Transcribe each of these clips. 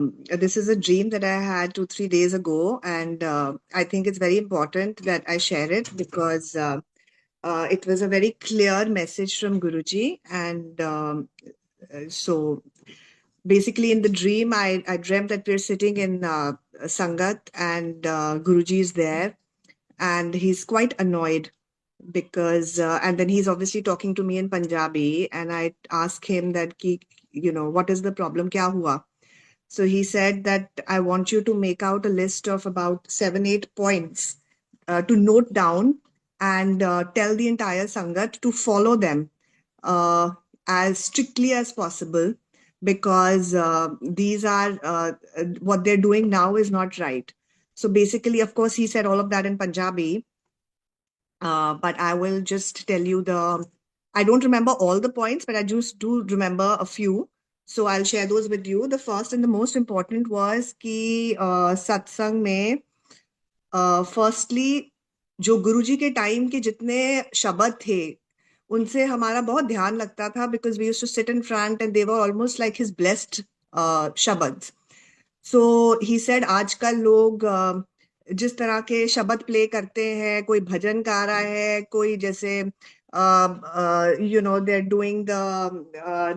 This is a dream that I had 2, 3 days ago, and I think it's very important that I share it because it was a very clear message from Guruji. And so basically, in the dream, I dreamt that we're sitting in Sangat and Guruji is there, and he's quite annoyed because, and then he's obviously talking to me in Punjabi, and I ask him that, what is the problem? Kya hua? So he said that I want you to make out a list of about 7, 8 points to note down and tell the entire Sangat to follow them uh, as strictly as possible because these are what they're doing now is not right. So basically, of course, he said all of that in Punjabi, but I will just tell you I don't remember all the points, but I just do remember a few. So I'll share those with you. The first and the most important was कि सत्संग में firstly जो गुरुजी के time के जितने शब्द थे उनसे हमारा बहुत ध्यान लगता था because we used to sit in front and they were almost like his blessed शब्द. सो ही सेड आजकल लोग जिस तरह के शब्द प्ले करते हैं, कोई भजन गा रहा है, कोई जैसे दे आर डूइंग द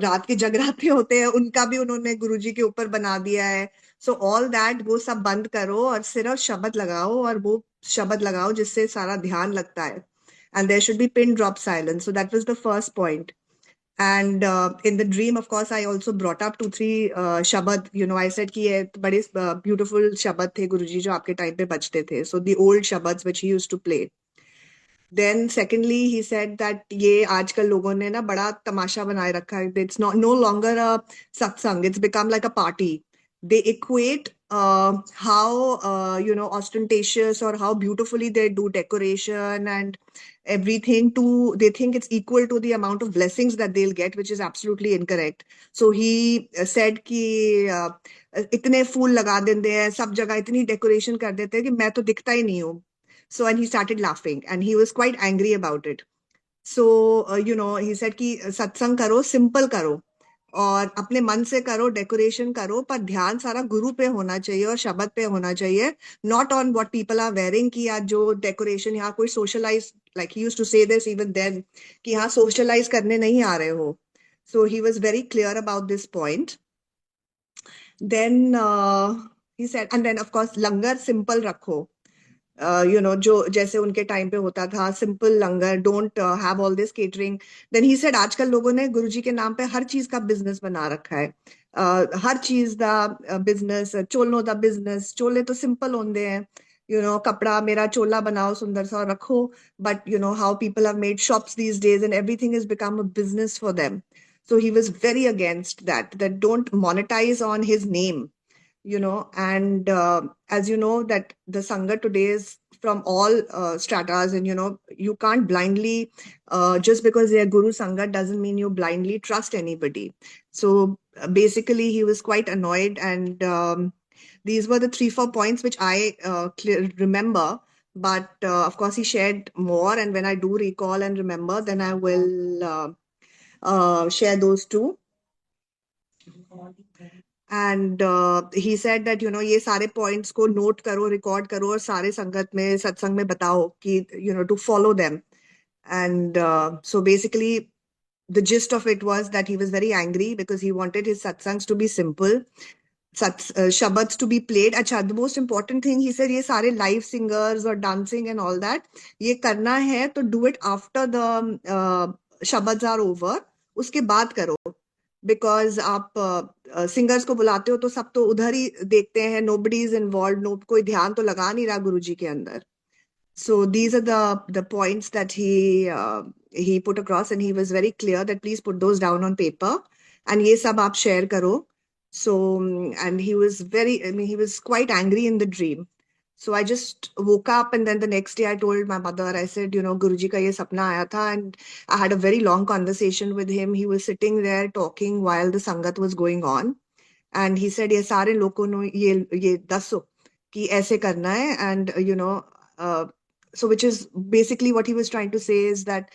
रात के जगराते होते हैं, उनका भी उन्होंने गुरुजी के ऊपर बना दिया है. सो ऑल दैट वो सब बंद करो और सिर्फ शब्द लगाओ और वो शब्द लगाओ जिससे सारा ध्यान लगता है. And there should be pin drop silence. So that was the first point. And in the dream, of course, I also brought up 2, 3 shabad. I said कि ये बड़े beautiful shabad थे गुरुजी जो आपके time पे बजते थे. So the old shabads which he used to play. Then secondly, he said that ये आजकल लोगों ने ना बड़ा तमाशा बनाए रखा है. It's not no longer a satsang. It's become like a party. They equate how ostentatious or how beautifully they do decoration and everything to they think it's equal to the amount of blessings that they'll get, which is absolutely incorrect. So he said कि इतने फूल लगा देते हैं सब जगह, इतनी decoration कर देते हैं कि मैं तो दिखता ही नहीं हूँ. So, and he started laughing and he was quite angry about it. So, he said कि सत्संग करो, सिंपल करो और अपने मन से करो, डेकोरेशन करो, पर ध्यान सारा गुरु पे होना चाहिए और शब्द पे होना चाहिए, not on what people are wearing कि आज जो डेकोरेशन यहाँ कोई socialize like he used to say this even then कि यहाँ सोशलाइज करने नहीं आ रहे हो. So he was very clear about this point. Then he said, and then of course langar simple रखो. जो जैसे उनके टाइम पे होता था, simple langar, don't have all this catering. Then he said आजकल लोगों ने गुरुजी के नाम पे हर चीज का बिजनेस बना रखा है. हर चीज दा बिजनेस, चोलों दा बिजनेस. चोले तो सिंपल होंदे हैं, कपड़ा मेरा चोला बनाओ सुंदर सा और रखो. But how people have made shops these days and everything is become a business for them. So he was very against that don't monetize on his name. And as you know that the sangha today is from all stratas, and you can't blindly just because they are guru sangha doesn't mean you blindly trust anybody. So basically he was quite annoyed, and these were the 3, 4 points which I remember. But of course he shared more, and when I do recall and remember, then I will share those too. And he said that ये सारे points को note करो, record करो और सारे संगत में सत्संग में बताओ कि to follow them. And so basically the gist of it was that he was very angry because he wanted his satsangs to be simple, shabads to be played. Acha, the most important thing he said, ये सारे live singers और dancing and all that ये करना है तो do it after the shabads are over. उसके बाद करो. बिकॉज आप सिंगर्स को बुलाते हो तो सब तो उधर ही देखते हैं, नोबडी इज इन्वॉल्व, नो कोई ध्यान तो लगा नहीं रहा गुरुजी के अंदर. So these are the points that he put across, and he was very clear that please put those down on paper and ये सब आप शेयर करो. So and he was very, I mean, he was quite angry in the dream. So I just woke up, and then the next day I told my mother, I said, Guruji ka ye sapna aaya tha, and I had a very long conversation with him. He was sitting there talking while the sangat was going on. And he said, ye sare loko no ye dasso ki aise karna hai. And, so which is basically what he was trying to say is that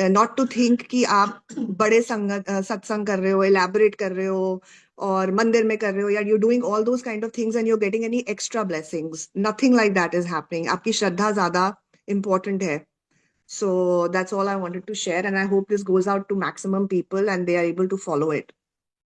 not to think कि आप बड़े संगत सत्संग कर रहे हो, elaborate कर रहे हो और मंदिर में कर रहे हो, या you doing all those kind of things and you getting any extra blessings, nothing like that is happening. आपकी श्रद्धा ज्यादा इंपॉर्टेंट है. So that's all I wanted to share, and I hope this goes out to maximum people and they are able to follow it.